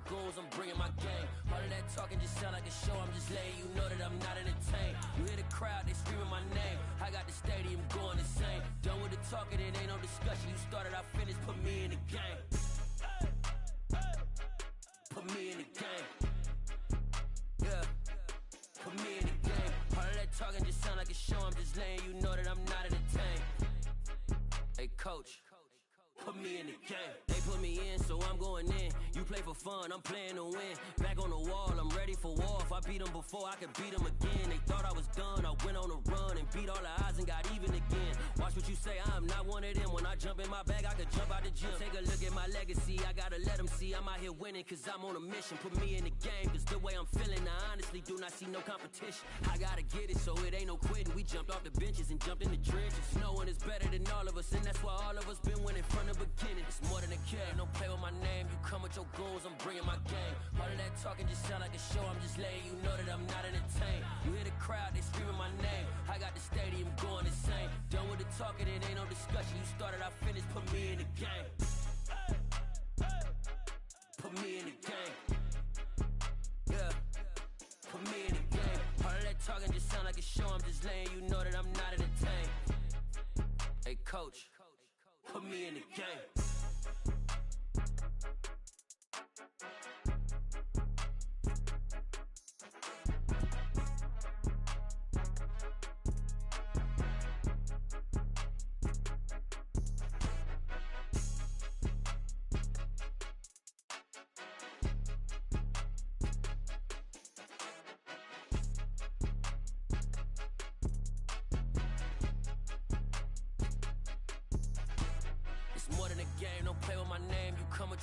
goons, I'm bringing my gang. All of that talking just sound like a show, I'm just letting you know that I'm not entertained. You hear the crowd, they screaming my name. I got the stadium going insane. Done with the talking, it ain't no discussion. You started, I finished, put me in the game. Put me in the game. Yeah, put me in the game. All of that talking just sound like a show, I'm just letting you know that I'm not entertained. Hey coach, put me in the game. They put me in, so I'm going in. You play for fun, I'm playing to win. Back on the wall, I'm ready for war. If I beat them before, I could beat them again. They thought I was done, I went on a run and beat all the odds and got even again. Watch what you say, I'm not one of them. When I jump in my bag, I could jump out the gym. Take a look at my legacy, I gotta let them see I'm out here winning, cause I'm on a mission. Put me in the game, cause the way I'm feeling, I honestly do not see no competition. I gotta get it, so it ain't no quitting. We jumped off the benches and jumped in the trenches. No one is better than all of us, and that's why all of us been winning from the beginning. It's more than a game, don't play with my name. You come with your goons, I'm bringing my game. All of that talking just sound like a show, I'm just letting you know that I'm not entertained. You hear the crowd, they screaming my name. I got the stadium going insane. Done with the talking, it ain't no discussion. You started, I finished, put me in the game. Put me in the game. Yeah, put me in the game. All of that talking just sound like a show, I'm just letting you know that I'm not entertained. Hey coach, put me in the game.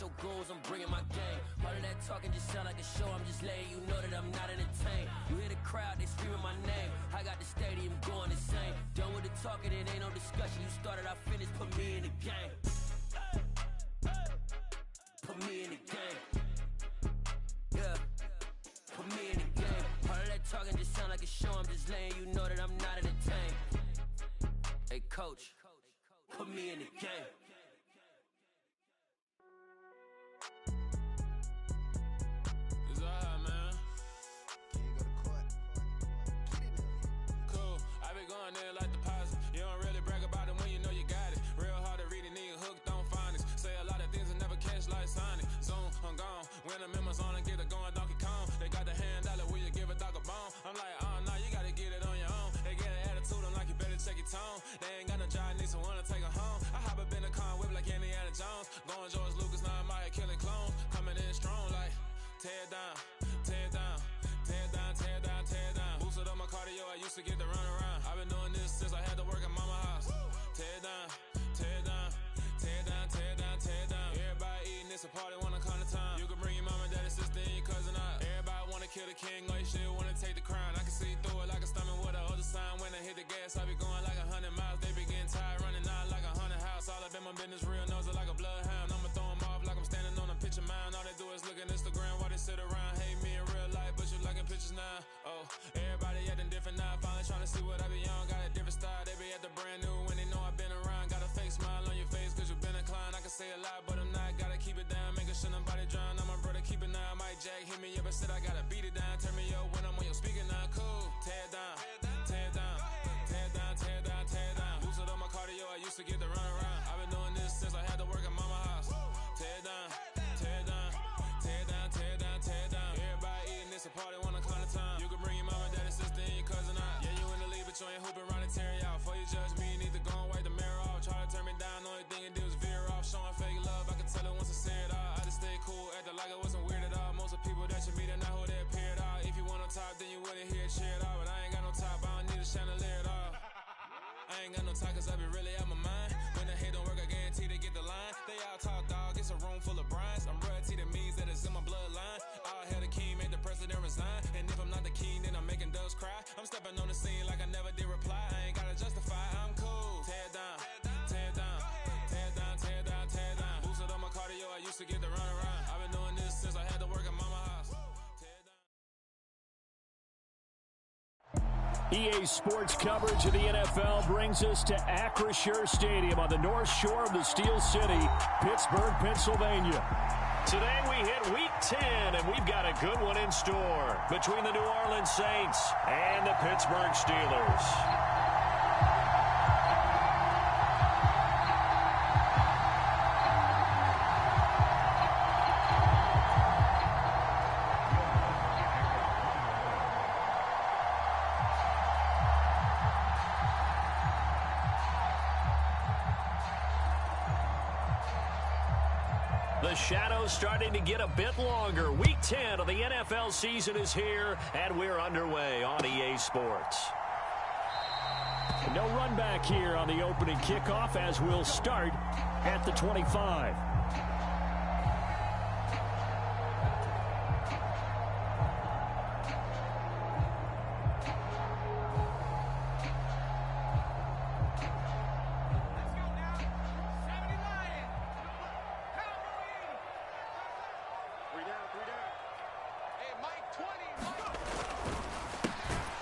Your goons, I'm bringing my game. All of that talking just sound like a show, I'm just letting you know that I'm not entertained. You hear the crowd, they screaming my name. I got the stadium going insane. Done with the talking, it ain't no discussion. You started, I finished, put me in the game. Put me in the game. Yeah, put me in the game. All of that talking just sound like a show, I'm just letting you know that I'm not entertained. Hey coach, put me in the game. Going there like deposit. You don't really brag about it when you know you got it. Real hard to read a nigga hooked on phonics. Say a lot of things and never catch like Sonic. Zoom, I'm gone. When the members on and get it going Donkey Kong. They got the hand dollar, will you give a dog a bone? I'm like, oh no, you gotta get it on your own. They get an attitude, I'm like, you better check your tone. They ain't got no job, need someone to take her home. I hop up in the car, whip like Indiana Jones. Going George Lucas, now I'm out here killing clones. Coming in strong like, tear down, tear down. Tear down, tear down, tear down. Boosted up my cardio, I used to get to run around. I've been doing this since I had to work at mama house. Tear down, tear down, tear down, tear down, tear down. Everybody eating, it's a party, wanna come to time. You can bring your mama, daddy, sister, and your cousin out. Everybody wanna kill the king, or you still wanna take the crown. I can see through it like a stomach with a other sign. When I hit the gas, I be going like 100 miles. They be getting tired, running out like 100 house. All up in my business, real nose like a bloodhound. I'ma throw them off like I'm standing on a picture mound. All they do is look at Instagram while they sit around. Hate me in real life, but you liking pictures now. Oh, everybody acting different now. Finally trying to see what I be on. Got a different style, they be at the brand new when they know I've been around. Got a fake smile on your face cause you been inclined. I can say a lot, but I'm not. Gotta keep it down, making sure nobody drown. I'm my brother, keep it now. Mike Jack hit me up and said I gotta beat it down. Turn me up when I'm on your speaker now. Cool, tear down, tear down, tear down, tear down, tear down. Boosted up my cardio, I used to get to run around. I've been doing this since I had to work at mama house. Tear down, tear down, tear down, tear down, tear down. Everybody eating, it's a party, wanna come to time. You can bring your mama, daddy, sister, and your cousin out. Yeah, you in the league, but you ain't hooping around and tear out. Before you judge me, you need to go and wipe the mirror off. Try to turn me down, only thing it did was veer off. Showing fake love, I can tell it once I say it all. I just stay cool, acting like it wasn't weird at all. Most of the people that you meet are not who they appear at all. If you want on top, then you wouldn't hear it cheer at all. But I ain't got no top, I don't need a chandelier at all. I ain't got no talk cause I be really out my mind. When the hate don't work, I guarantee they get the line. They all talk dog, it's a room full of brinds. I'm royalty, that means that it's in my bloodline. All hell the king, made the president resign. And if I'm not the king, then I'm making doves cry. I'm stepping on the scene like I never did reply. I ain't gotta justify, I'm cool. Tear down, tear down, tear down, tear down, tear down. Boosted up my cardio, I used to get to run around. I've been doing this since I had to work at mama house. EA Sports coverage of the NFL brings us to Acrisure Stadium on the north shore of the Steel City, Pittsburgh, Pennsylvania. Today we hit Week 10, and we've got a good one in store between the New Orleans Saints and the Pittsburgh Steelers. The shadow's starting to get a bit longer. Week 10 of the NFL season is here, and we're underway on EA Sports. No run back here on the opening kickoff as we'll start at the 25.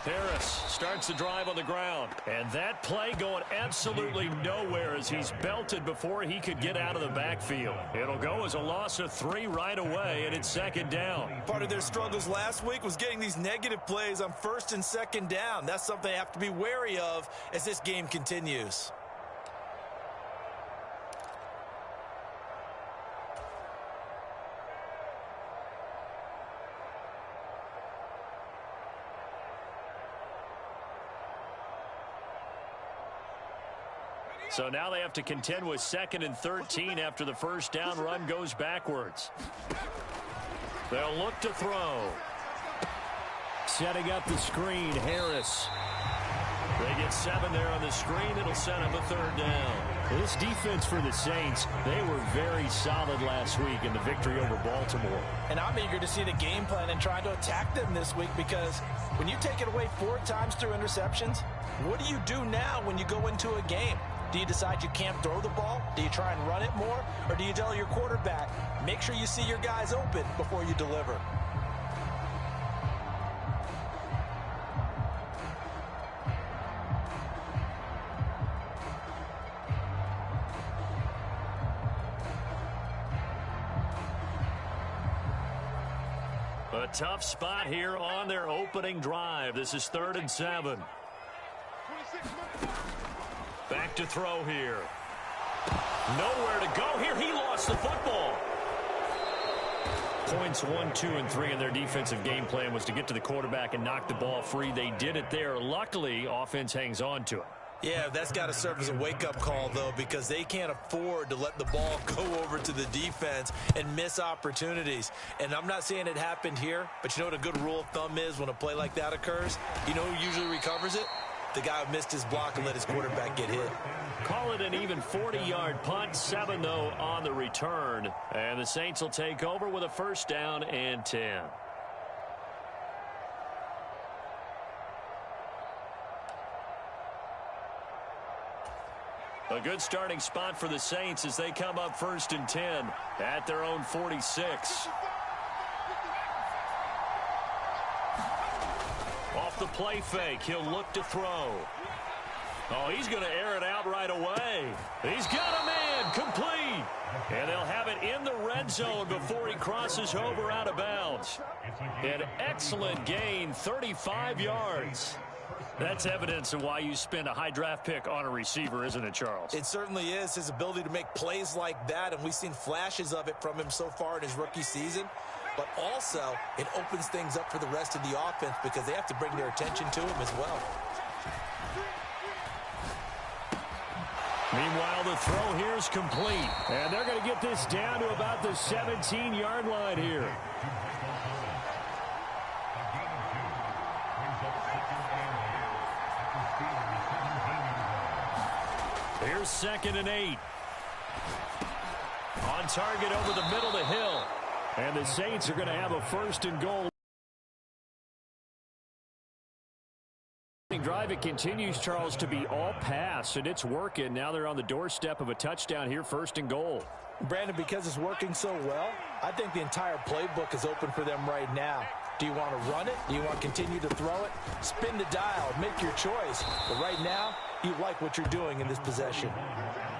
Harris starts the drive on the ground. And that play going absolutely nowhere as he's belted before he could get out of the backfield. It'll go as a loss of 3 right away, and it's second down. Part of their struggles last week was getting these negative plays on first and second down. That's something they have to be wary of as this game continues. So now they have to contend with 2nd and 13 after the first down run goes backwards. They'll look to throw. Setting up the screen, Harris. They get 7 there on the screen. It'll set up a 3rd down. This defense for the Saints, they were very solid last week in the victory over Baltimore. And I'm eager to see the game plan and try to attack them this week, because when you take it away 4 times through interceptions, what do you do now when you go into a game? Do you decide you can't throw the ball? Do you try and run it more? Or do you tell your quarterback, make sure you see your guys open before you deliver? A tough spot here on their opening drive. This is 3rd and 7. Back to throw here. Nowhere to go here. He lost the football. Points 1, 2, and 3 in their defensive game plan was to get to the quarterback and knock the ball free. They did it there. Luckily, offense hangs on to it. Yeah, that's got to serve as a wake-up call, though, because they can't afford to let the ball go over to the defense and miss opportunities. And I'm not saying it happened here, but you know what a good rule of thumb is when a play like that occurs? You know who usually recovers it? The guy who missed his block and let his quarterback get hit. Call it an even 40-yard punt. 7, though, on the return. And the Saints will take over with a 1st down and 10. A good starting spot for the Saints as they come up 1st and 10 at their own 46. Off the play fake, he'll look to throw. Oh, he's going to air it out right away. He's got a man, complete. And they'll have it in the red zone before he crosses over out of bounds. An excellent gain, 35 yards. That's evidence of why you spend a high draft pick on a receiver, isn't it, Charles? It certainly is. His ability to make plays like that, and we've seen flashes of it from him so far in his rookie season. But also, it opens things up for the rest of the offense because they have to bring their attention to him as well. Meanwhile, the throw here is complete. And they're going to get this down to about the 17-yard line here. Here's 2nd and 8. On target over the middle to Hill. And the Saints are going to have a 1st and goal. Drive, it continues, Charles, to be all pass, and it's working. Now they're on the doorstep of a touchdown here, 1st and goal. Brandon, because it's working so well, I think the entire playbook is open for them right now. Do you want to run it? Do you want to continue to throw it? Spin the dial. Make your choice. But right now, you like what you're doing in this possession.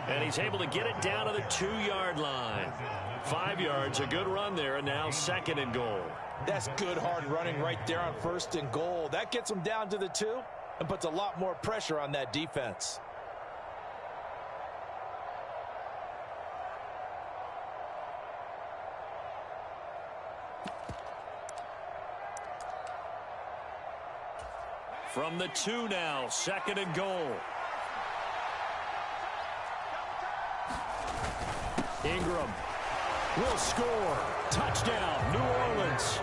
And he's able to get it down to the 2-yard line. 5 yards, a good run there, and now 2nd and goal. That's good hard running right there on 1st and goal. That gets them down to the 2 and puts a lot more pressure on that defense. From the 2 now, 2nd and goal. Ingram will score. Touchdown, New Orleans.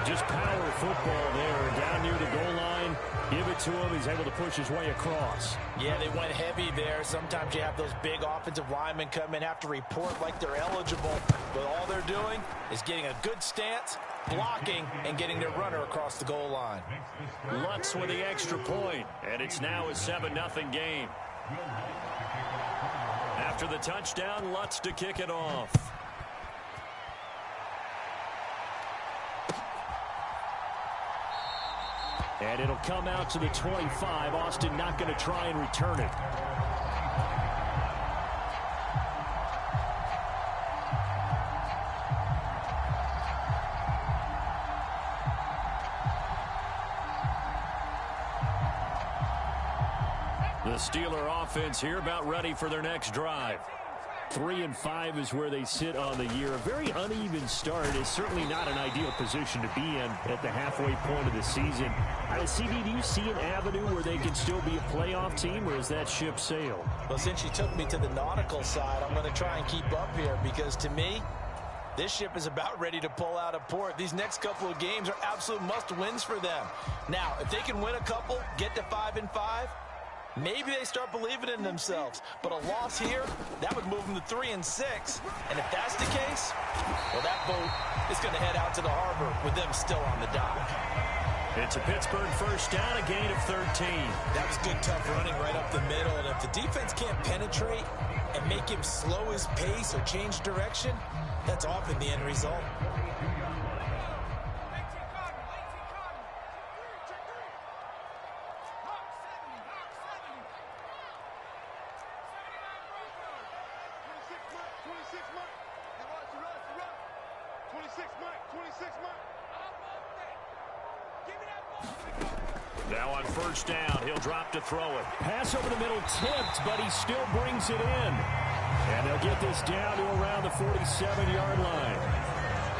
Just power football there. Down near the goal line. Give it to him. He's able to push his way across. Yeah, they went heavy there. Sometimes you have those big offensive linemen come in, have to report like they're eligible. But all they're doing is getting a good stance, blocking, and getting their runner across the goal line. Lutz with the extra point, and it's now a 7-0 game. After the touchdown, Lutz to kick it off. And it'll come out to the 25. Austin not going to try and return it. The Steeler offense here about ready for their next drive. 3-5 is where they sit on the year. A very uneven start is certainly not an ideal position to be in at the halfway point of the season. CD, do you see an avenue where they can still be a playoff team, or is that ship sailed? Well, since you took me to the nautical side, I'm going to try and keep up here because to me, this ship is about ready to pull out of port. These next couple of games are absolute must-wins for them. Now, if they can win a couple, get to 5-5, maybe they start believing in themselves. But a loss here, that would move them to 3-6. And if that's the case, well, that boat is going to head out to the harbor with them still on the dock. It's a Pittsburgh first down, a gain of 13. That was good, tough running right up the middle. And if the defense can't penetrate and make him slow his pace or change direction, that's often the end result. Now on first down, he'll drop to throw it. Pass over the middle, tipped, but he still brings it in. And they'll get this down to around the 47-yard line.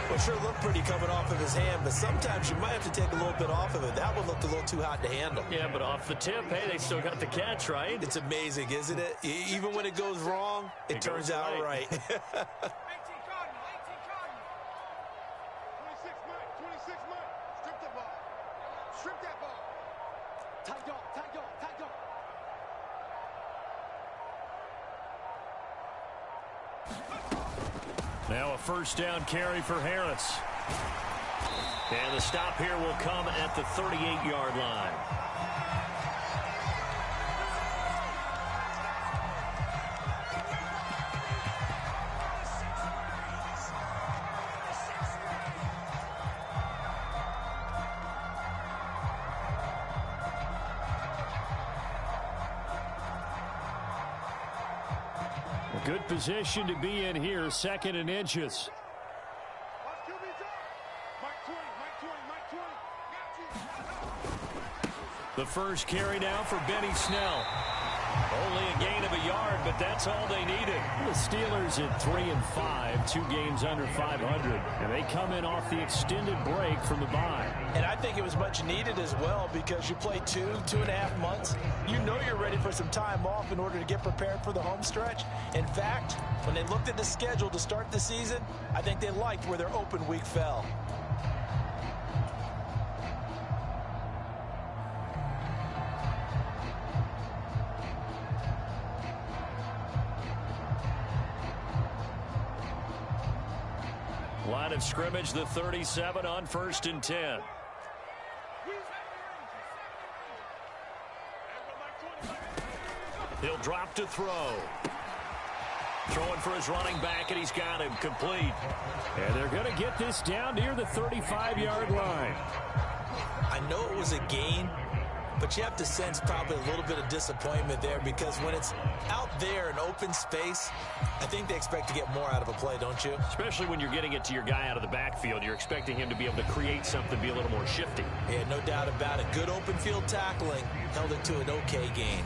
Well, sure looked pretty coming off of his hand, but sometimes you might have to take a little bit off of it. That one looked a little too hot to handle. Yeah, but off the tip, hey, they still got the catch, right? It's amazing, isn't it? Even when it goes wrong, it turns out right. 18 Cotton. 26 Mike. Strip the ball. Strip that ball. Tight dog. Now a first down carry for Harris. And the stop here will come at the 38-yard line. Good position to be in here, 2nd and inches. The first carry now for Benny Snell. Only a gain of a yard, but that's all they needed. The Steelers at 3-5, 2 games under 500, and they come in off the extended break from the bye. And I think it was much needed as well because you play 2.5 months. You know you're ready for some time off in order to get prepared for the home stretch. In fact, when they looked at the schedule to start the season, I think they liked where their open week fell. Line of scrimmage, the 37 on 1st and 10. He'll drop to throw. Throwing for his running back, and he's got him complete. And they're going to get this down near the 35-yard line. I know it was a gain, but you have to sense probably a little bit of disappointment there because when it's out there in open space, I think they expect to get more out of a play, don't you? Especially when you're getting it to your guy out of the backfield. You're expecting him to be able to create something, be a little more shifty. Yeah, no doubt about it. Good open field tackling held it to an okay gain.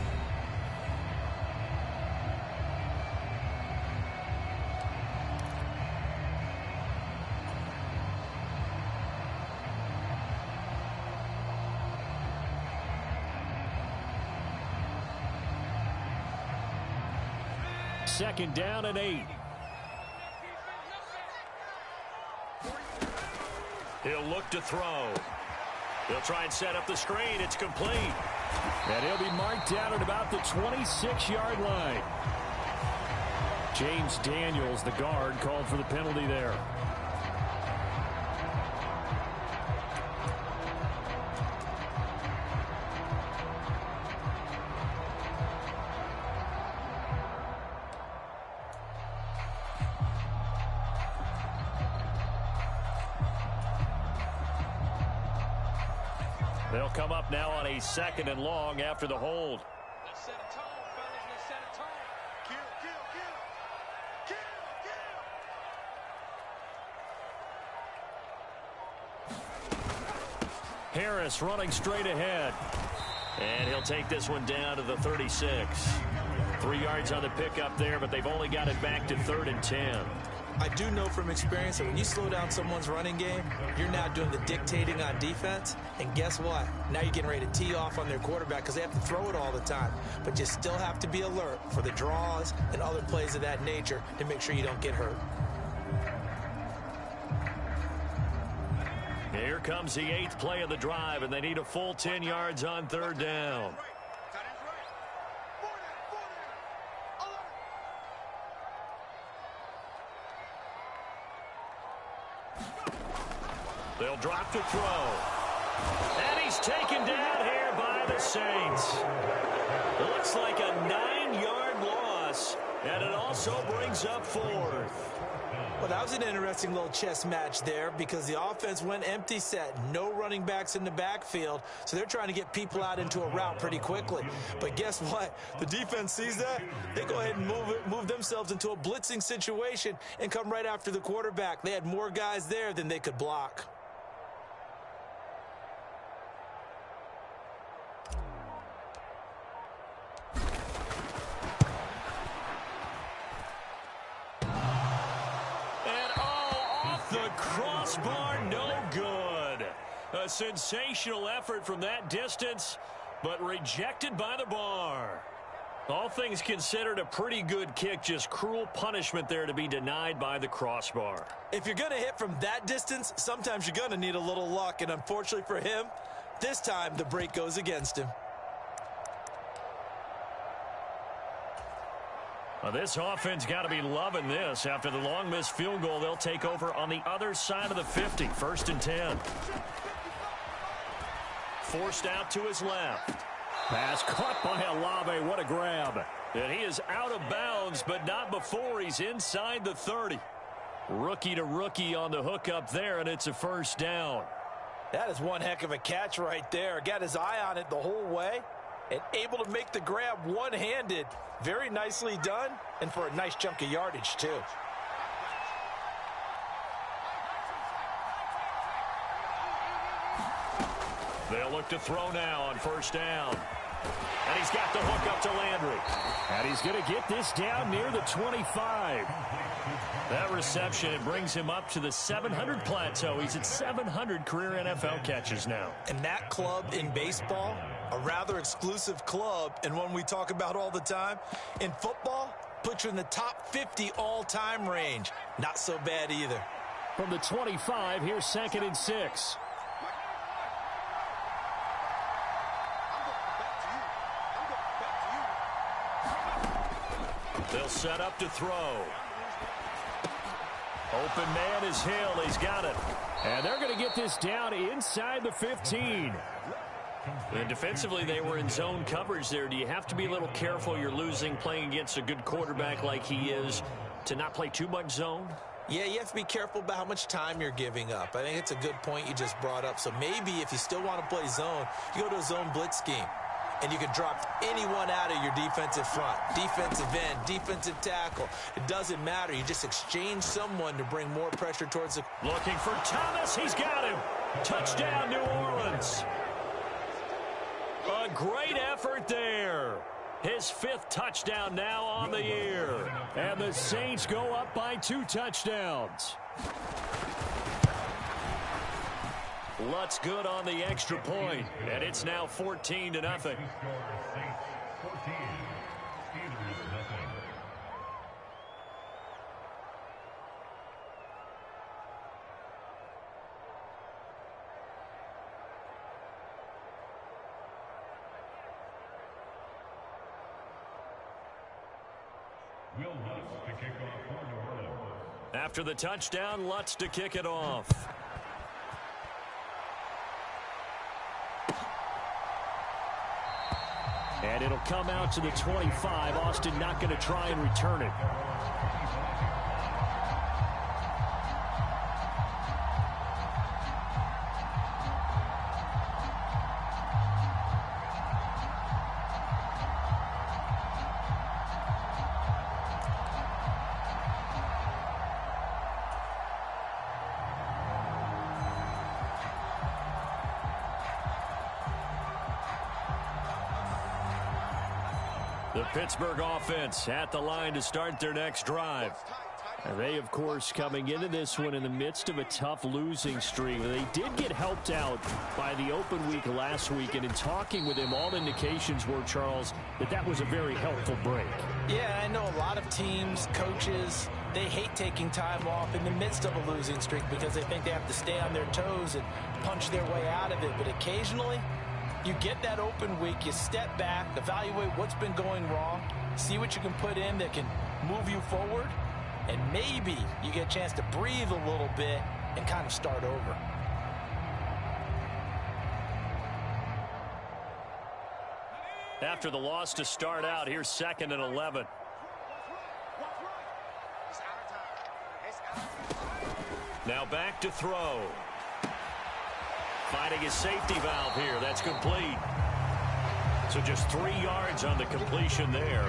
Second down and 8. He'll look to throw. He'll try and set up the screen. It's complete. And he'll be marked down at about the 26-yard line. James Daniels, the guard, called for the penalty there. They'll come up now on a 2nd and long after the hold. Let's set a tone, fellas. Let's set a tone. Kill, kill, kill. Kill, kill. Harris running straight ahead. And he'll take this one down to the 36. 3 yards on the pickup there, but they've only got it back to 3rd and 10. I do know from experience that when you slow down someone's running game, you're now doing the dictating on defense. And guess what? Now you're getting ready to tee off on their quarterback because they have to throw it all the time. But you still have to be alert for the draws and other plays of that nature to make sure you don't get hurt. Here comes the 8th play of the drive, and they need a full 10 yards on 3rd down. They'll drop to throw. And he's taken down here by the Saints. It looks like a 9-yard loss, and it also brings up 4th. Well, that was an interesting little chess match there because the offense went empty set. No running backs in the backfield, so they're trying to get people out into a route pretty quickly. But guess what? The defense sees that. They go ahead and move themselves into a blitzing situation and come right after the quarterback. They had more guys there than they could block. Crossbar, no good. A sensational effort from that distance, but rejected by the bar. All things considered, a pretty good kick, just cruel punishment there to be denied by the crossbar. If you're going to hit from that distance, sometimes you're going to need a little luck, and unfortunately for him, this time the break goes against him. Well, this offense got to be loving this. After the long missed field goal, they'll take over on the other side of the 50, 1st and 10. Forced out to his left. Pass caught by Olave. What a grab. And he is out of bounds, but not before he's inside the 30. Rookie to rookie on the hookup there, and it's a 1st down. That is one heck of a catch right there. Got his eye on it the whole way and able to make the grab one-handed. Very nicely done, and for a nice chunk of yardage, too. They'll look to throw now on 1st down. And he's got the hook up to Landry. And he's going to get this down near the 25. That reception, it brings him up to the 700 plateau. He's at 700 career NFL catches now. And that club in baseball, a rather exclusive club, and one we talk about all the time. In football, puts you in the top 50 all-time range. Not so bad either. From the 25, here's 2nd and 6. They'll set up to throw. Open man is Hill. He's got it. And they're going to get this down inside the 15. And defensively, they were in zone coverage there. Do you have to be a little careful you're losing playing against a good quarterback like he is to not play too much zone? Yeah, you have to be careful about how much time you're giving up. I think it's a good point you just brought up. So maybe if you still want to play zone, you go to a zone blitz scheme. And you can drop anyone out of your defensive front. Defensive end, defensive tackle. It doesn't matter. You just exchange someone to bring more pressure towards the... Looking for Thomas. He's got him. Touchdown, New Orleans. A great effort there. His 5th touchdown now on the year. And the Saints go up by 2 touchdowns. Lutz good on the extra point, and it's now 14-0. After the touchdown, Lutz to kick it off. And it'll come out to the 25. Austin not going to try and return it. The Pittsburgh offense at the line to start their next drive. And they, of course, coming into this one in the midst of a tough losing streak. They did get helped out by the open week last week, and in talking with him, all indications were, Charles, that was a very helpful break. Yeah, I know a lot of teams, coaches, they hate taking time off in the midst of a losing streak because they think they have to stay on their toes and punch their way out of it. But occasionally, you get that open week, you step back, evaluate what's been going wrong, see what you can put in that can move you forward, and maybe you get a chance to breathe a little bit and kind of start over. After the loss to start out, here's 2nd and 11. Now back to throw. Finding his safety valve here. That's complete. So just 3 yards on the completion there.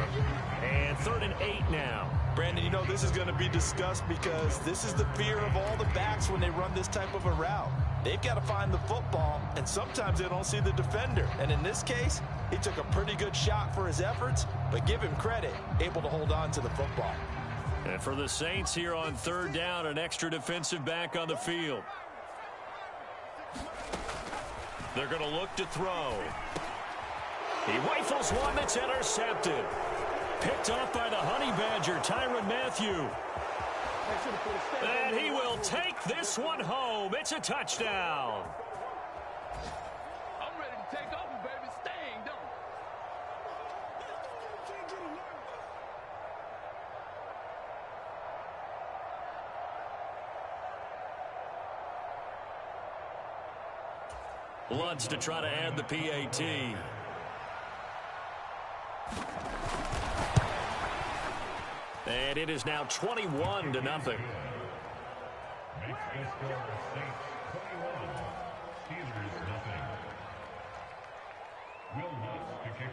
And 3rd and 8 now. Brandon, you know this is going to be discussed because this is the fear of all the backs when they run this type of a route. They've got to find the football, and sometimes they don't see the defender. And in this case, he took a pretty good shot for his efforts, but give him credit, able to hold on to the football. And for the Saints here on 3rd down, an extra defensive back on the field. They're going to look to throw. He rifles one that's intercepted. Picked off by the Honey Badger, Tyrann Mathieu. And he will take this one home. It's a touchdown. I'm ready to take over, baby. Staying, don't. Lutz to try to add the PAT. And it is now 21-0.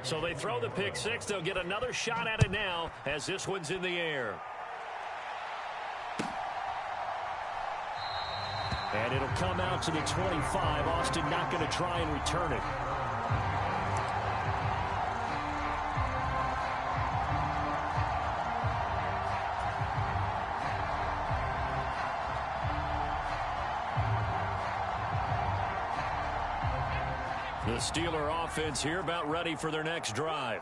So they throw the pick six. They'll get another shot at it now as this one's in the air. And it'll come out to the 25. Austin not going to try and return it. The Steeler offense here about ready for their next drive.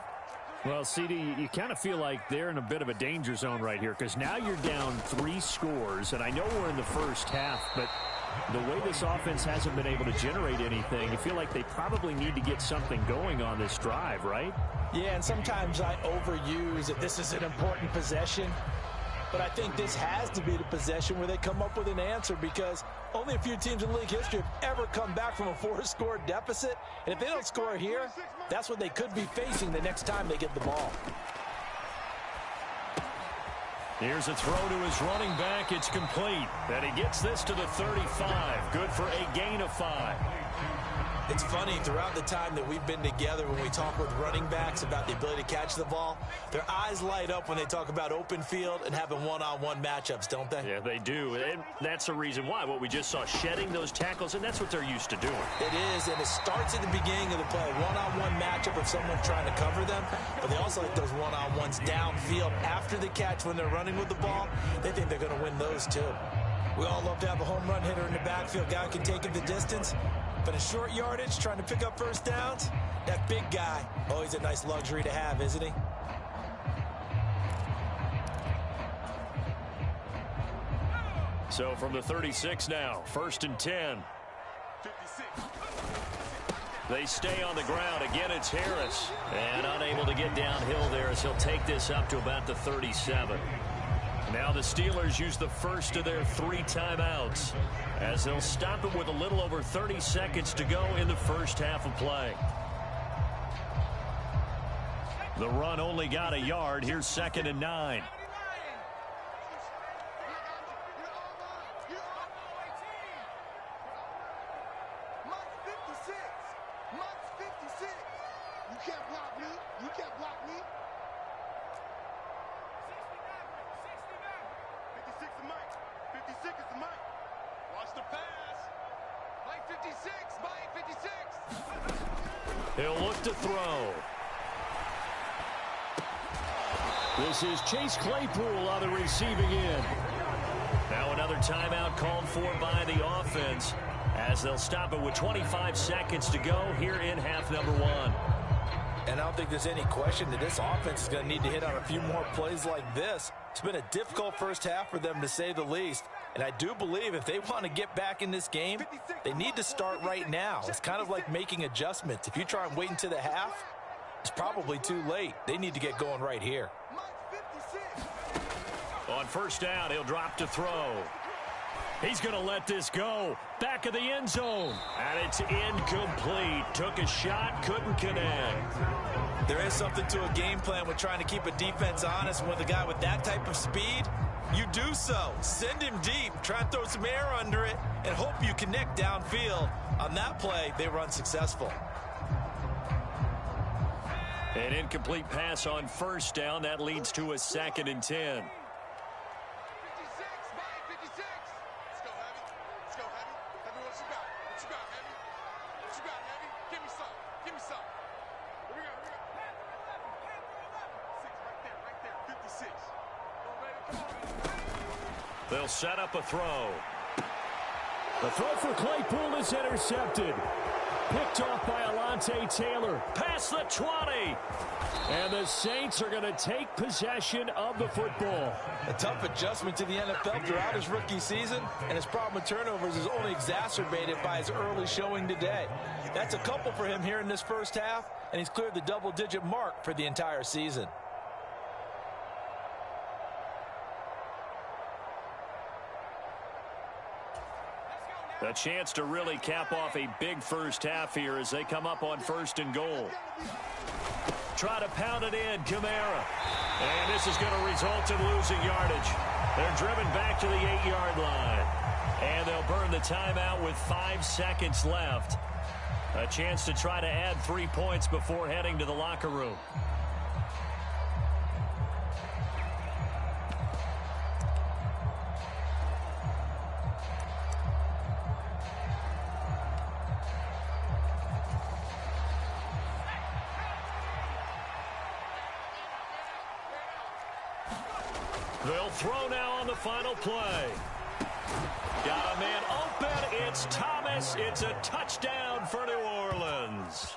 Well, CD, you kind of feel like they're in a bit of a danger zone right here because now you're down 3 scores, and I know we're in the first half, but the way this offense hasn't been able to generate anything, you feel like they probably need to get something going on this drive, right? Yeah, and sometimes I overuse that this is an important possession, but I think this has to be the possession where they come up with an answer because Only a few teams in league history have ever come back from a 4-score deficit. And if they don't score here, that's what they could be facing the next time they get the ball. Here's a throw to his running back. It's complete. And he gets this to the 35. Good for a gain of 5. It's funny, throughout the time that we've been together, when we talk with running backs about the ability to catch the ball, their eyes light up when they talk about open field and having one-on-one matchups, don't they? Yeah, they do. And that's the reason why. What we just saw, shedding those tackles, and that's what they're used to doing. It is, and it starts at the beginning of the play. One-on-one matchup if someone's trying to cover them, but they also like those one-on-ones downfield after the catch when they're running with the ball. They think they're going to win those, too. We all love to have a home run hitter in the backfield, guy who can take it the distance. But in short yardage, trying to pick up first downs, that big guy, always a nice luxury to have, isn't he? So from the 36 now, 1st and 10. 56. They stay on the ground. Again, it's Harris. And unable to get downhill there as he'll take this up to about the 37. Now the Steelers use the first of their 3 timeouts as they'll stop it with a little over 30 seconds to go in the first half of play. The run only got a yard. Here's 2nd and 9. He'll look to throw. This is Chase Claypool on the receiving end. Now another timeout called for by the offense as they'll stop it with 25 seconds to go here in half number 1. And I don't think there's any question that this offense is going to need to hit on a few more plays like this. It's been a difficult first half for them, to say the least. And I do believe if they want to get back in this game, they need to start right now. It's kind of like making adjustments. If you try and wait until the half, it's probably too late. They need to get going right here. On first down, he'll drop to throw. He's going to let this go. Back of the end zone. And it's incomplete. Took a shot, couldn't connect. There is something to a game plan with trying to keep a defense honest. And with a guy with that type of speed, you do so. Send him deep. Try and throw some air under it and hope you connect downfield. On that play, they run successful. An incomplete pass on first down. That leads to a 2nd and 10. They'll set up a throw. The throw for Claypool is intercepted. Picked off by Alontae Taylor. Past the 20. And the Saints are going to take possession of the football. A tough adjustment to the NFL throughout his rookie season, and his problem with turnovers is only exacerbated by his early showing today. That's a couple for him here in this first half, and he's cleared the double-digit mark for the entire season. A chance to really cap off a big first half here as they come up on 1st and goal. Try to pound it in, Kamara. And this is going to result in losing yardage. They're driven back to the 8-yard line. And they'll burn the timeout with 5 seconds left. A chance to try to add 3 points before heading to the locker room. They'll throw now on the final play. Got a man open. It's Thomas. It's a touchdown for New Orleans.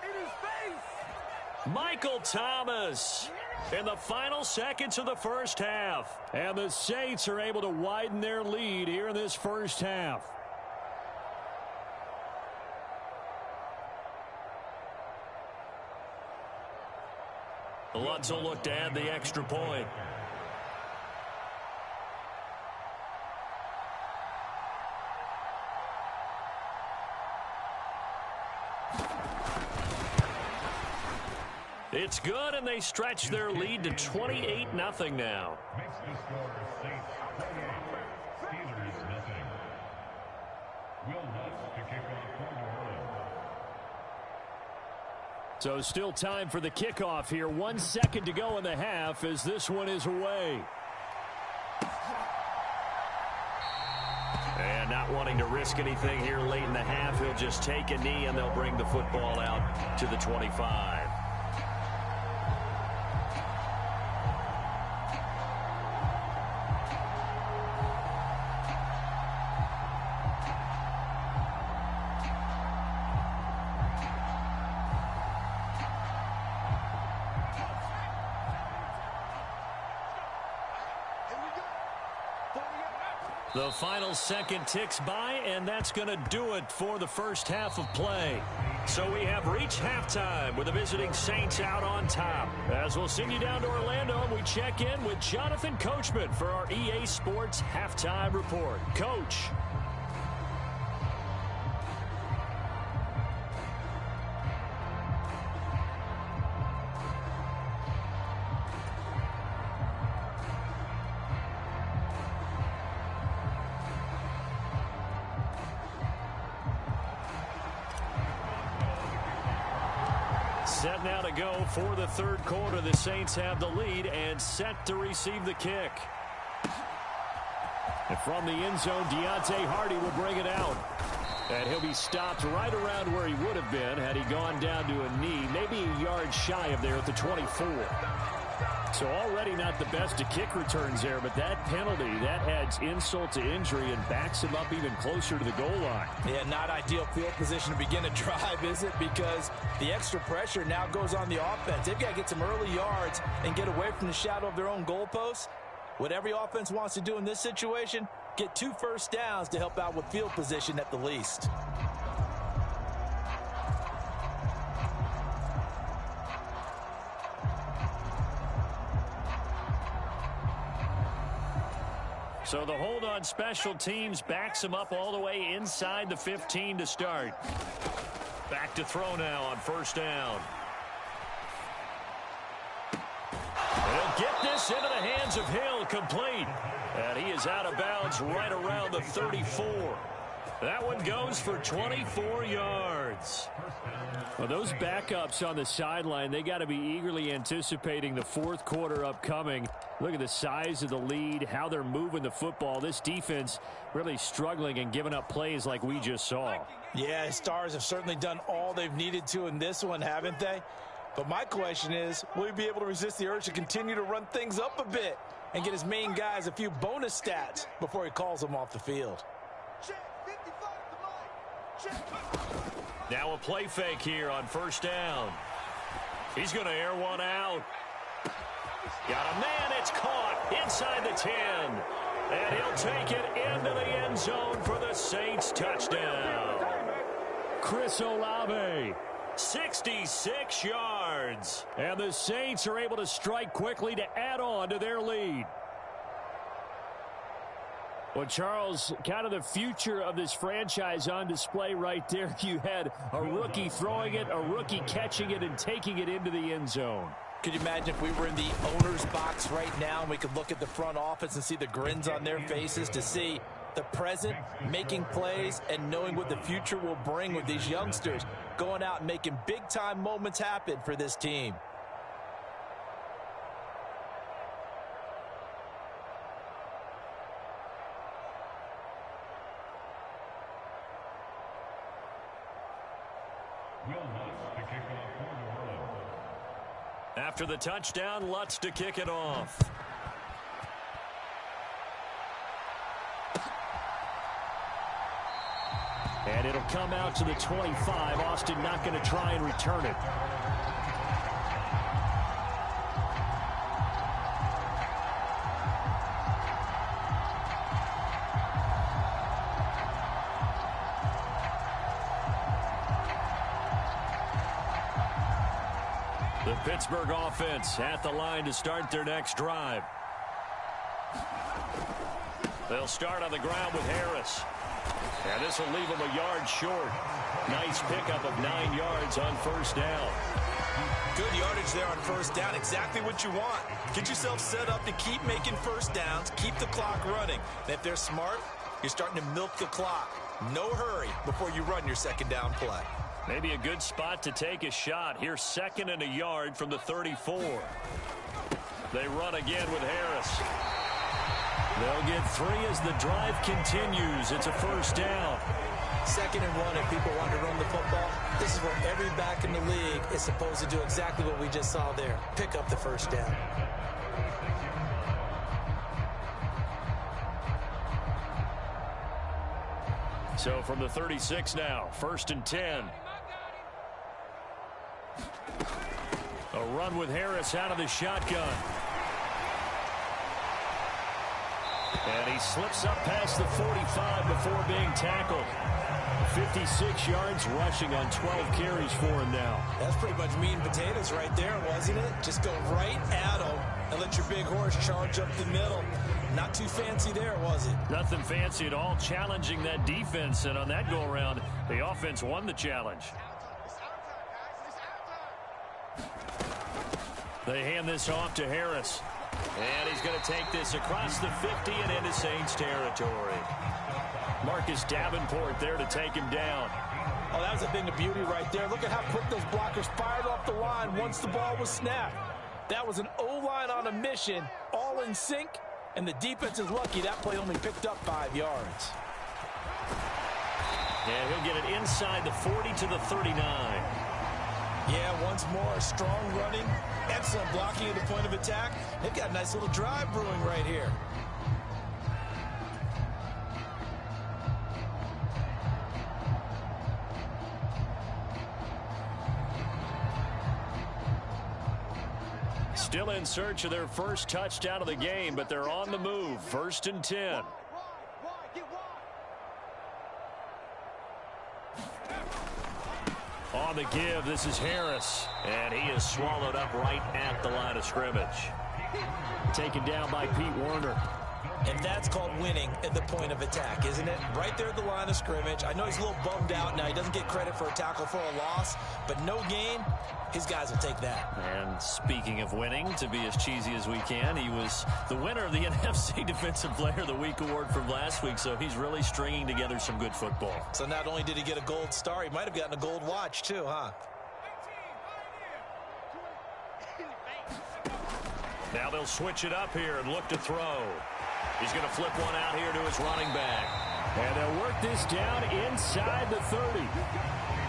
Michael Thomas in the final seconds of the first half. And the Saints are able to widen their lead here in this first half. Lutz will look to add the extra point. It's good, and they stretch their lead to 28-0 now. Makes the score Saints 28, Steelers nothing. Will Lutz to kick off for New Orleans. So still time for the kickoff here. 1 second to go in the half as this one is away. And not wanting to risk anything here late in the half, he'll just take a knee and they'll bring the football out to the 25. The final second ticks by, and that's going to do it for the first half of play. So we have reached halftime with the visiting Saints out on top. As we'll send you down to Orlando, and we check in with Jonathan Coachman for our EA Sports Halftime Report. Coach. Set now to go for the third quarter. The Saints have the lead and set to receive the kick. And from the end zone, Deontay Hardy will bring it out. And he'll be stopped right around where he would have been had he gone down to a knee, maybe a yard shy of there at the 24. So already not the best of kick returns there, but that penalty, that adds insult to injury and backs him up even closer to the goal line. Yeah, not ideal field position to begin a drive, is it? Because the extra pressure now goes on the offense. They've got to get some early yards and get away from the shadow of their own goalposts. What every offense wants to do in this situation, get 2 first downs to help out with field position at the least. So the hold on special teams backs him up all the way inside the 15 to start. Back to throw now on first down. He'll get this into the hands of Hill, complete. And he is out of bounds right around the 34. That one goes for 24 yards. Well, those backups on the sideline, they got to be eagerly anticipating the fourth quarter upcoming. Look at the size of the lead, how they're moving the football. This defense really struggling and giving up plays like we just saw. Yeah, Stars have certainly done all they've needed to in this one, haven't they? But my question is, will he be able to resist the urge to continue to run things up a bit and get his main guys a few bonus stats before he calls them off the field? Now a play fake here on first down. He's going to air one out. Got a man, it's caught inside the 10. And he'll take it into the end zone for the Saints touchdown. Chris Olave. 66 yards. And the Saints are able to strike quickly to add on to their lead. Well, Charles, kind of the future of this franchise on display right there. You had a rookie throwing it, a rookie catching it, and taking it into the end zone. Could you imagine if we were in the owner's box right now and we could look at the front office and see the grins on their faces to see the present making plays and knowing what the future will bring with these youngsters going out and making big-time moments happen for this team. After the touchdown, Lutz to kick it off. And it'll come out to the 25. Austin not going to try and return it. The Pittsburgh offense at the line to start their next drive. They'll start on the ground with Harris. And this will leave them a yard short. Nice pickup of 9 yards on first down. Good yardage there on first down. Exactly what you want. Get yourself set up to keep making first downs, keep the clock running. And if they're smart, you're starting to milk the clock. No hurry before you run your second down play. Maybe a good spot to take a shot. Here's 2nd and a yard from the 34. They run again with Harris. They'll get 3 as the drive continues. It's a first down. 2nd and 1, if people want to run the football, this is where every back in the league is supposed to do exactly what we just saw there. Pick up the first down. So from the 36 now, 1st and 10. A run with Harris out of the shotgun. And he slips up past the 45 before being tackled. 56 yards rushing on 12 carries for him now. That's pretty much meat and potatoes right there, wasn't it? Just go right at him and let your big horse charge up the middle. Not too fancy there, was it? Nothing fancy at all, challenging that defense. And on that go-around, the offense won the challenge. They hand this off to Harris. And he's going to take this across the 50 and into Saints territory. Marcus Davenport there to take him down. Oh, that was a thing of beauty right there. Look at how quick those blockers fired off the line once the ball was snapped. That was an O-line on a mission, all in sync, and the defense is lucky that play only picked up 5 yards. And he'll get it inside the 40 to the 39. Yeah, once more, strong running, excellent blocking at the point of attack. They've got a nice little drive brewing right here. Still in search of their first touchdown of the game, but they're on the move. 1st and 10. On the give, this is Harris. And he is swallowed up right at the line of scrimmage. Taken down by Pete Werner. And that's called winning at the point of attack, isn't it? Right there at the line of scrimmage. I know he's a little bummed out now. He doesn't get credit for a tackle for a loss, but no gain, his guys will take that. And speaking of winning, to be as cheesy as we can, he was the winner of the NFC Defensive Player of the Week award from last week, so he's really stringing together some good football. So not only did he get a gold star, he might have gotten a gold watch too, huh? Now they'll switch it up here and look to throw. He's going to flip one out here to his running back. And they'll work this down inside the 30.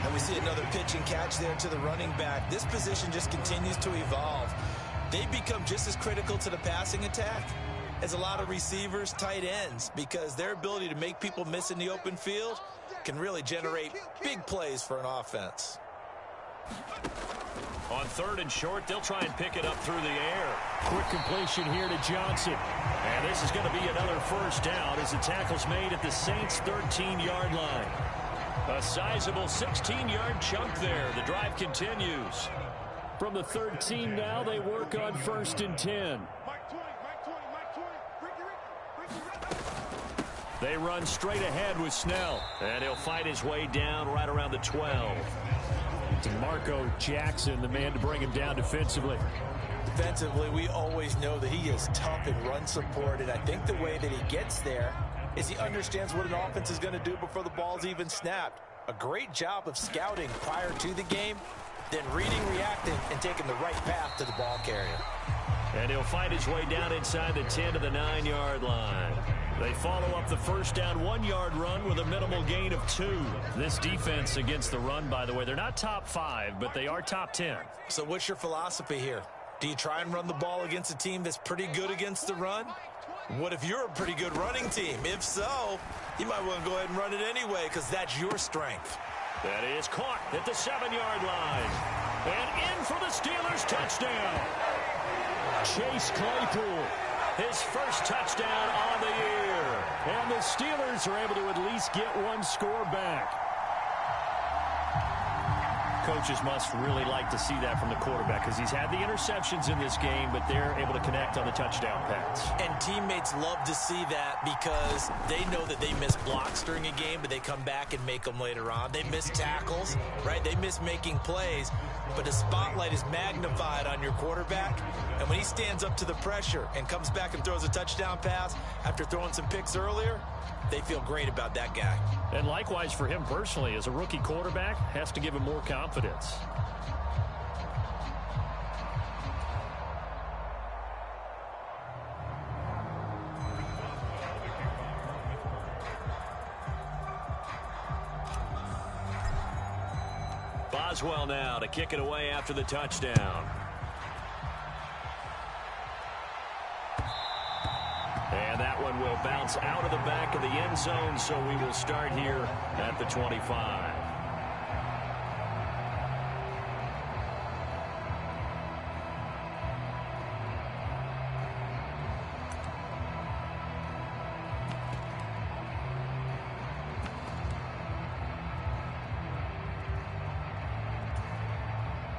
And we see another pitch and catch there to the running back. This position just continues to evolve. They become just as critical to the passing attack as a lot of receivers, tight ends, because their ability to make people miss in the open field can really generate big plays for an offense. On 3rd and short, they'll try and pick it up through the air. Quick completion here to Johnson. And this is going to be another first down as the tackle's made at the Saints' 13-yard line. A sizable 16-yard chunk there. The drive continues. From the 13 now, they work on 1st and 10. They run straight ahead with Snell. And he'll fight his way down right around the 12. DeMarco Jackson, the man to bring him down defensively. Defensively, we always know that he is tough in run support, and I think the way that he gets there is he understands what an offense is going to do before the ball's even snapped. A great job of scouting prior to the game, then reading, reacting, and taking the right path to the ball carrier. And he'll fight his way down inside the 10 to the 9-yard line. They follow up the first down 1-yard run with a minimal gain of 2. This defense against the run, by the way, they're not top 5, but they are top 10. So what's your philosophy here? Do you try and run the ball against a team that's pretty good against the run? What if you're a pretty good running team? If so, you might want to go ahead and run it anyway because that's your strength. That is caught at the 7-yard line. And in for the Steelers touchdown. Chase Claypool. His first touchdown on the year. And the Steelers are able to at least get one score back. coaches must really like to see that from the quarterback because he's had the interceptions in this game, but they're able to connect on the touchdown pass. And teammates love to see that because they know that they miss blocks during a game, but they come back and make them later on. They miss tackles, right? They miss making plays, but the spotlight is magnified on your quarterback. And when he stands up to the pressure and comes back and throws a touchdown pass after throwing some picks earlier, they feel great about that guy. And likewise for him personally, as a rookie quarterback, has to give him more confidence. Boswell now to kick it away after the touchdown. And that one will bounce out of the back of the end zone, so we will start here at the 25.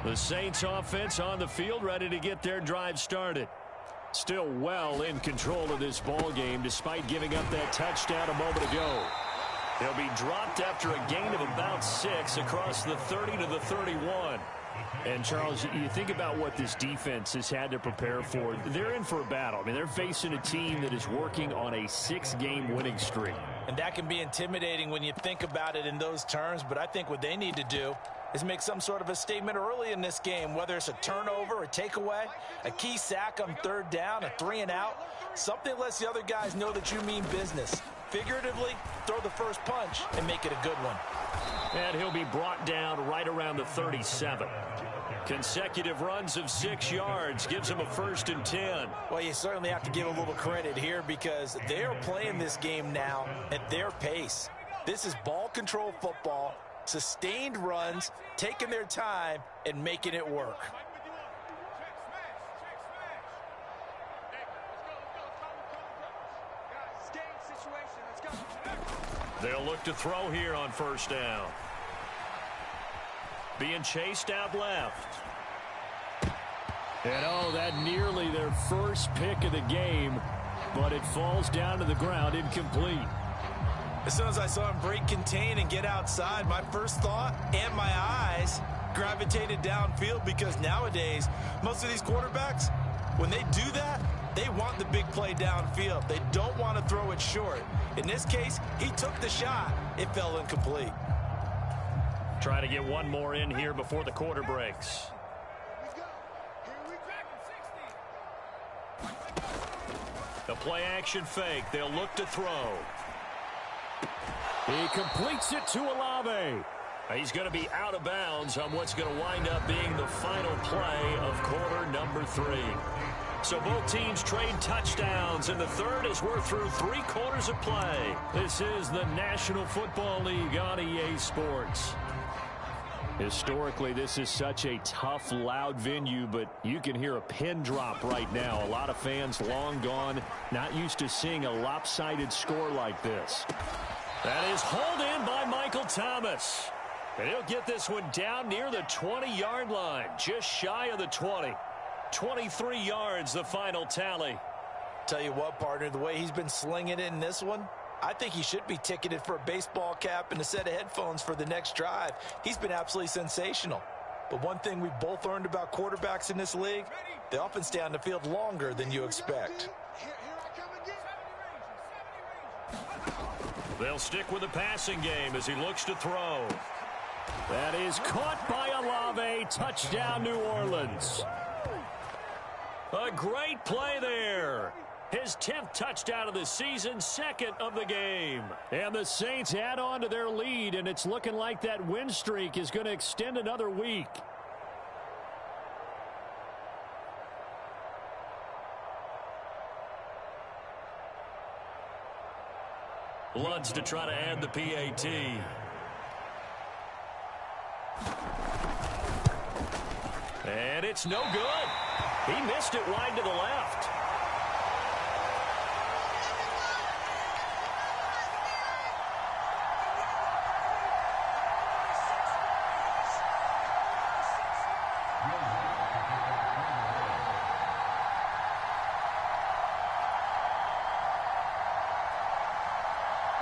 The Saints offense on the field, ready to get their drive started. Still well in control of this ball game despite giving up that touchdown a moment ago. They'll be dropped after a gain of about 6 across the 30 to the 31. And, Charles, you think about what this defense has had to prepare for. They're in for a battle. I mean, they're facing a team that is working on a 6-game winning streak. And that can be intimidating when you think about it in those terms, but I think what they need to do is make some sort of a statement early in this game, whether it's a turnover, a takeaway, a key sack on third down, a 3-and-out, something that lets the other guys know that you mean business. Figuratively, throw the first punch and make it a good one. And he'll be brought down right around the 37. Consecutive runs of 6 yards gives him a 1st and 10. Well, you certainly have to give a little credit here because they are playing this game now at their pace. This is ball control football, sustained runs, taking their time and making it work. They'll look to throw here on 1st down. Being chased out left. And oh, that nearly their first pick of the game, but it falls down to the ground incomplete. As soon as I saw him break contain and get outside, my first thought and my eyes gravitated downfield because nowadays, most of these quarterbacks, when they do that, they want the big play downfield. They don't want to throw it short. In this case, he took the shot. It fell incomplete. Try to get one more in here before the quarter breaks. The play action fake. They'll look to throw. He completes it to Olave. He's going to be out of bounds on what's going to wind up being the final play of quarter number 3. So both teams trade touchdowns in the third as we're through 3 quarters of play. This is the National Football League on EA Sports. Historically, this is such a tough, loud venue, but you can hear a pin drop right now. A lot of fans long gone, not used to seeing a lopsided score like this. That is hauled in by Michael Thomas. And he'll get this one down near the 20-yard line, just shy of the 20. 23 yards, the final tally. Tell you what, partner, the way he's been slinging it in this one, I think he should be ticketed for a baseball cap and a set of headphones for the next drive. He's been absolutely sensational. But one thing we've both learned about quarterbacks in this league, they often stay on the field longer than you expect. They'll stick with the passing game as he looks to throw. That is caught by Olave. Touchdown, New Orleans. A great play there. His 10th touchdown of the season, 2nd of the game. And the Saints add on to their lead, and it's looking like that win streak is going to extend another week. Lutz to try to add the PAT. And it's no good. He missed it wide to the left.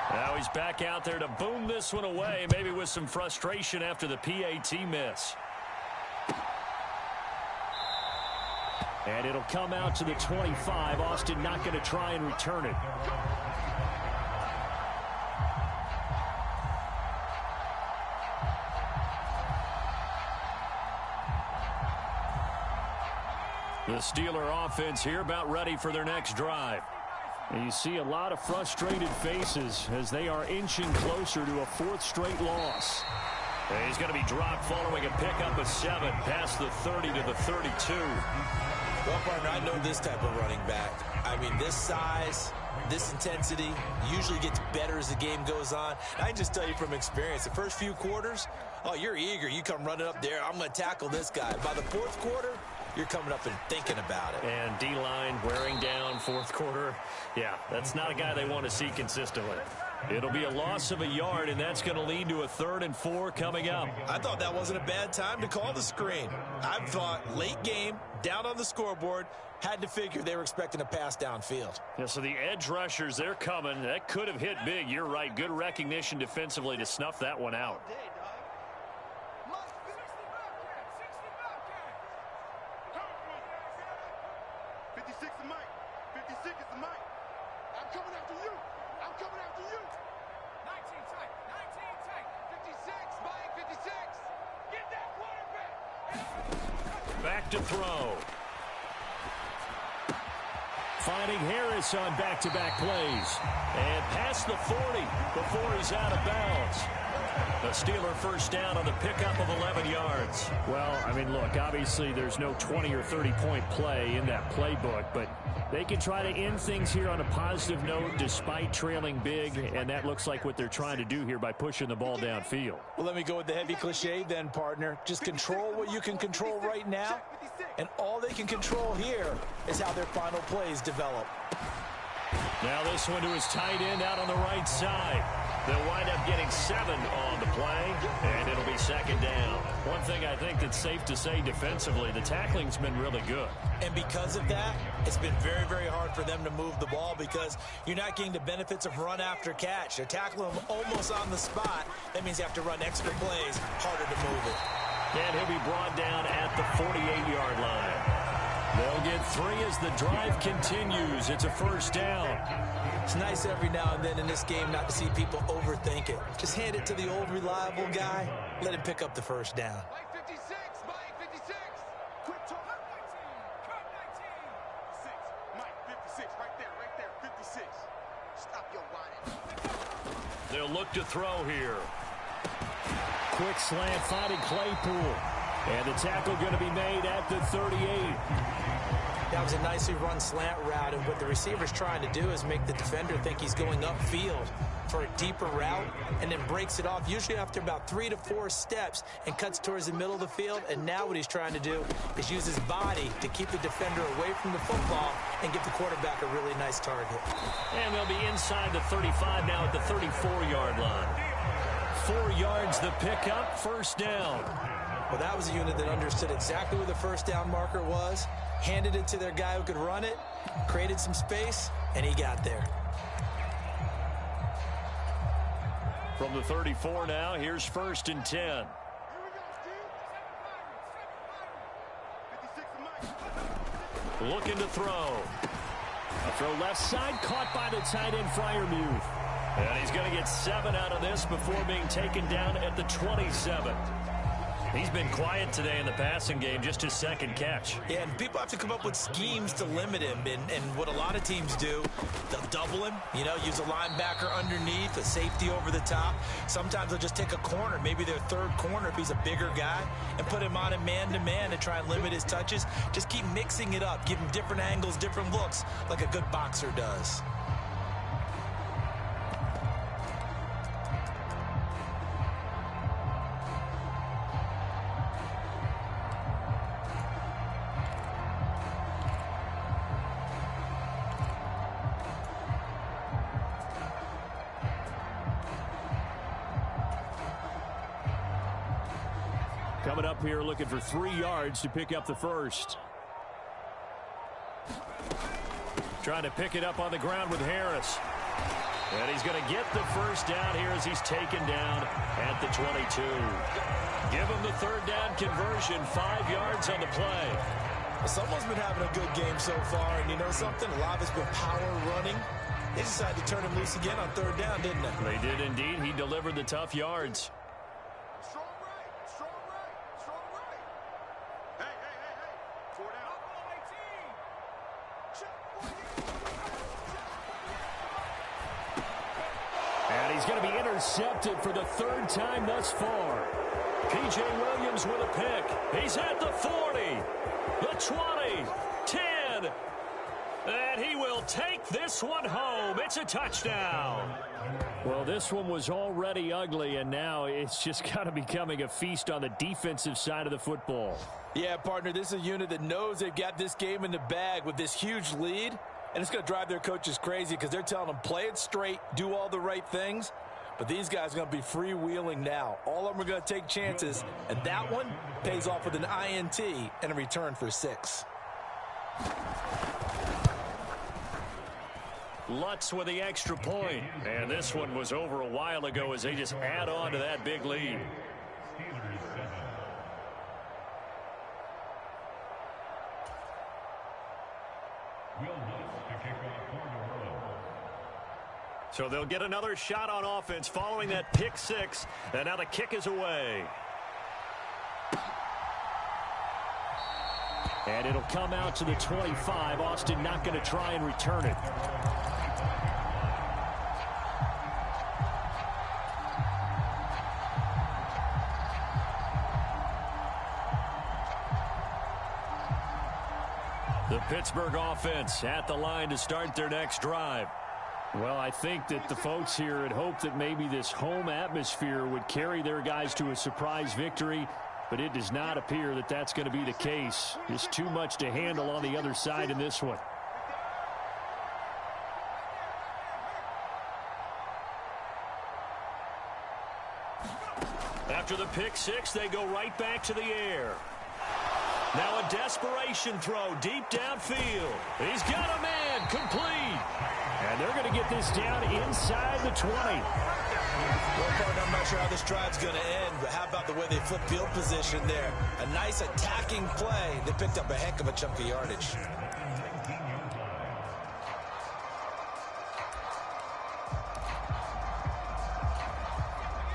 Now he's back out there to boom this one away, maybe with some frustration after the PAT miss. And it'll come out to the 25. Austin not going to try and return it. The Steeler offense here about ready for their next drive. And you see a lot of frustrated faces as they are inching closer to a fourth straight loss. And he's going to be dropped following a pickup of 7 past the 30 to the 32. Well, partner, I know this type of running back. I mean, this size, this intensity usually gets better as the game goes on. I can just tell you from experience, the first few quarters, oh, you're eager. You come running up there, I'm going to tackle this guy. By the fourth quarter, you're coming up and thinking about it. And D-line wearing down fourth quarter. Yeah, that's not a guy they want to see consistently. It'll be a loss of a yard, and that's going to lead to a 3rd and 4 coming up. I thought that wasn't a bad time to call the screen. I thought late game, down on the scoreboard, had to figure they were expecting a pass downfield. Yeah, so the edge rushers, they're coming. That could have hit big. You're right. Good recognition defensively to snuff that one out. 56 is Mike. 56 is the Mike. I'm coming after you. I'm coming after you. 19 tight. 19 tight. 56, Mike. 56. Get that quarterback. Back to throw. Finding Harris on back-to-back plays. And past the 40 before he's out of bounds. The Steeler first down on the pickup of 11 yards. Well, I mean, look, obviously there's no 20 or 30-point play in that playbook, but they can try to end things here on a positive note despite trailing big, and that looks like what they're trying to do here by pushing the ball downfield. Well, let me go with the heavy cliche then, partner. Just control what you can control right now, and all they can control here is how their final plays develop. Now this one to his tight end out on the right side. They'll wind up getting 7 on the play, and it'll be second down. One thing I think that's safe to say defensively, the tackling's been really good. And because of that, it's been very, very hard for them to move the ball because you're not getting the benefits of run after catch. They're tackling them almost on the spot. That means you have to run extra plays, harder to move it. And he'll be brought down at the 48-yard line. They'll get 3 as the drive continues. It's a first down. It's nice every now and then in this game not to see people overthink it. Just hand it to the old reliable guy. Let him pick up the first down. Mike 56, Mike 56. Quick talk. 19. 6, Mike 56, right there, 56. Stop your whining. They'll look to throw here. Quick slant finding Claypool. And the tackle going to be made at the 38. That was a nicely run slant route, and what the receiver's trying to do is make the defender think he's going upfield for a deeper route and then breaks it off, usually after about 3 to 4 steps, and cuts towards the middle of the field. And now what he's trying to do is use his body to keep the defender away from the football and give the quarterback a really nice target. And they'll be inside the 35 now at the 34-yard line. 4 yards the pickup, first down. Well, that was a unit that understood exactly where the first down marker was, handed it to their guy who could run it, created some space, and he got there. From the 34 now, here's 1st and 10. Here we go, Steve. 56 Mike. Looking to throw. A throw left side, caught by the tight end, Freiermuth. And he's going to get 7 out of this before being taken down at the 27. He's been quiet today in the passing game, just his 2nd catch. Yeah, and people have to come up with schemes to limit him. And what a lot of teams do, they'll double him, use a linebacker underneath, a safety over the top. Sometimes they'll just take a corner, maybe their 3rd corner if he's a bigger guy, and put him on a man-to-man and try and limit his touches. Just keep mixing it up, give him different angles, different looks, like a good boxer does. Coming up here looking for 3 yards to pick up the first. Trying to pick it up on the ground with Harris. And he's going to get the first down here as he's taken down at the 22. Give him the third down conversion, 5 yards on the play. Well, someone's been having a good game so far, and you know something? A lot of it's been power running. They decided to turn him loose again on third down, didn't they? They did indeed. He delivered the tough yards. Strong right, strong right, strong right. Hey. 4 down. And he's going to be intercepted for the 3rd time thus far. P.J. Williams with a pick. He's at the 40, the 20, 10. And he will take this one home. It's a touchdown. Well, this one was already ugly, and now it's just kind of becoming a feast on the defensive side of the football. Yeah, partner, this is a unit that knows they've got this game in the bag with this huge lead, and it's going to drive their coaches crazy because they're telling them play it straight, do all the right things. But these guys are going to be freewheeling now. All of them are going to take chances, and that one pays off with an INT and a return for 6. Lutz with the extra point. And this one was over a while ago as they just add on to that big lead. Steelers 7. Will Lutz to kick off for the Royals. So they'll get another shot on offense following that pick 6. And now the kick is away. And it'll come out to the 25. Austin not going to try and return it. The Pittsburgh offense at the line to start their next drive. Well, I think that the folks here had hoped that maybe this home atmosphere would carry their guys to a surprise victory, but it does not appear that that's going to be the case. Just too much to handle on the other side in this one. After the pick 6, they go right back to the air. Now a desperation throw deep downfield. He's got a man, complete. And they're going to get this down inside the 20. Well, partner, I'm not sure how this drive's going to end, but how about the way they flip field position there? A nice attacking play. They picked up a heck of a chunk of yardage.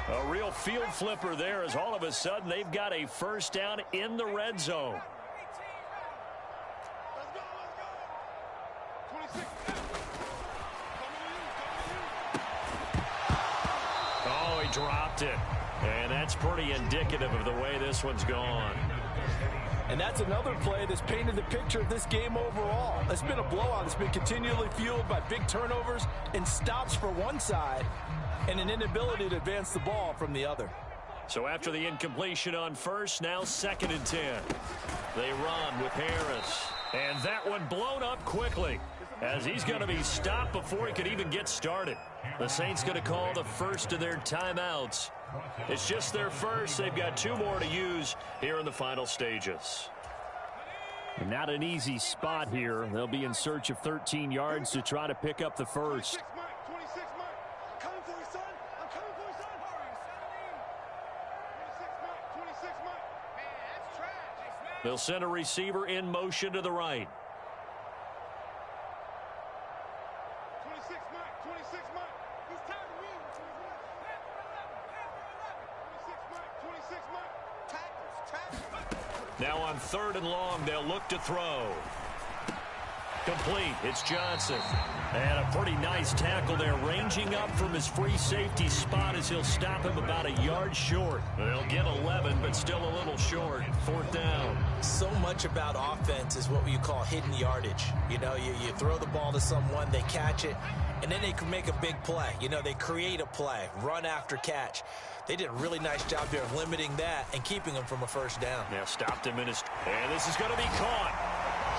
A real field flipper there as all of a sudden they've got a first down in the red zone. Oh, he dropped it. And that's pretty indicative of the way this one's gone. And that's another play that's painted the picture of this game overall. It's been a blowout. It's been continually fueled by big turnovers and stops for one side and an inability to advance the ball from the other. So after the incompletion on first, now 2nd and 10. They run with Harris. And that one blown up quickly as he's going to be stopped before he could even get started. The Saints going to call the first of their timeouts. It's just their first. They've got 2 more to use here in the final stages. And not an easy spot here. They'll be in search of 13 yards to try to pick up the first. 26, Mike. 26, Mike. I'm coming for you, son. I'm coming for you, son. 26, Mike. 26, Mike. Man, that's trash. They'll send a receiver in motion to the right. 26, Mike. 26, Mike. He's tagging me. 26, Mike. 26, Mike. Tackles. Now on 3rd and long, they'll look to throw. Complete. It's Johnson. And a pretty nice tackle there, ranging up from his free safety spot as he'll stop him about a yard short. They'll get 11, but still a little short. 4th down. So much about offense is what you call hidden yardage. You know, you throw the ball to someone, they catch it, and then they can make a big play. You know, they create a play, run after catch. They did a really nice job there of limiting that and keeping them from a first down. Now stopped him in his... And this is going to be caught.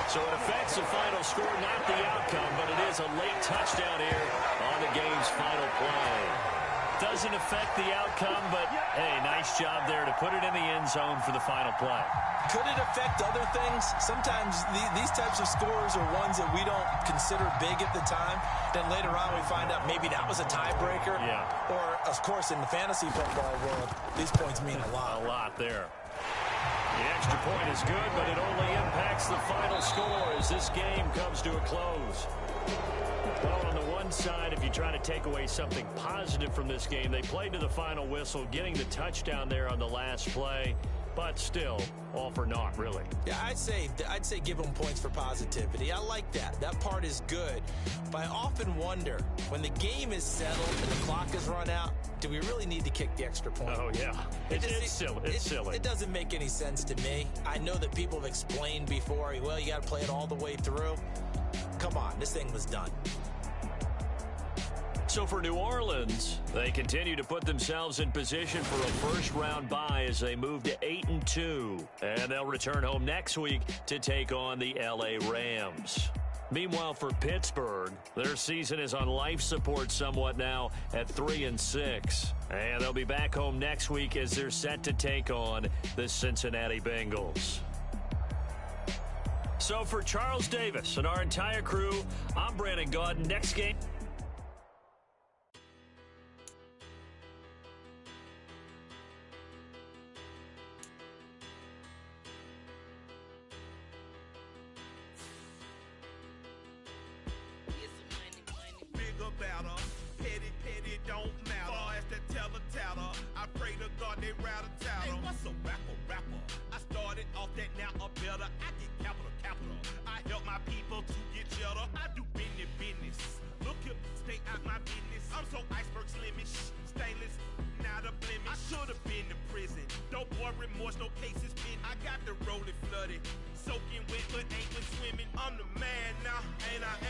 So it affects the final score, not the outcome, but it is a late touchdown here on the game's final play. doesn't affect the outcome, but, hey, nice job there to put it in the end zone for the final play. Could it affect other things? Sometimes these types of scores are ones that we don't consider big at the time. Then later on we find out maybe that was a tiebreaker. Yeah. Or, of course, in the fantasy football world, these points mean a lot. A lot there. The extra point is good, but it only impacts the final score as this game comes to a close. Well, on the one side, if you try to take away something positive from this game, they played to the final whistle, getting the touchdown there on the last play, but still, all for naught, really. Yeah, I'd say give them points for positivity. I like that. That part is good. But I often wonder, when the game is settled and the clock is run out, do we really need to kick the extra point? Oh, yeah. It's silly. It's silly. It doesn't make any sense to me. I know that people have explained before, well, you got to play it all the way through. Come on, this thing was done. So for New Orleans, they continue to put themselves in position for a first-round bye as they move to 8-2. And they'll return home next week to take on the L.A. Rams. Meanwhile, for Pittsburgh, their season is on life support somewhat now at 3-6. And they'll be back home next week as they're set to take on the Cincinnati Bengals. So for Charles Davis and our entire crew, I'm Brandon Gaudin. Next game. Remorse, no cases pinned. I got the rolling flooded, soaking wet, but ain't been swimming. I'm the man now, ain't I?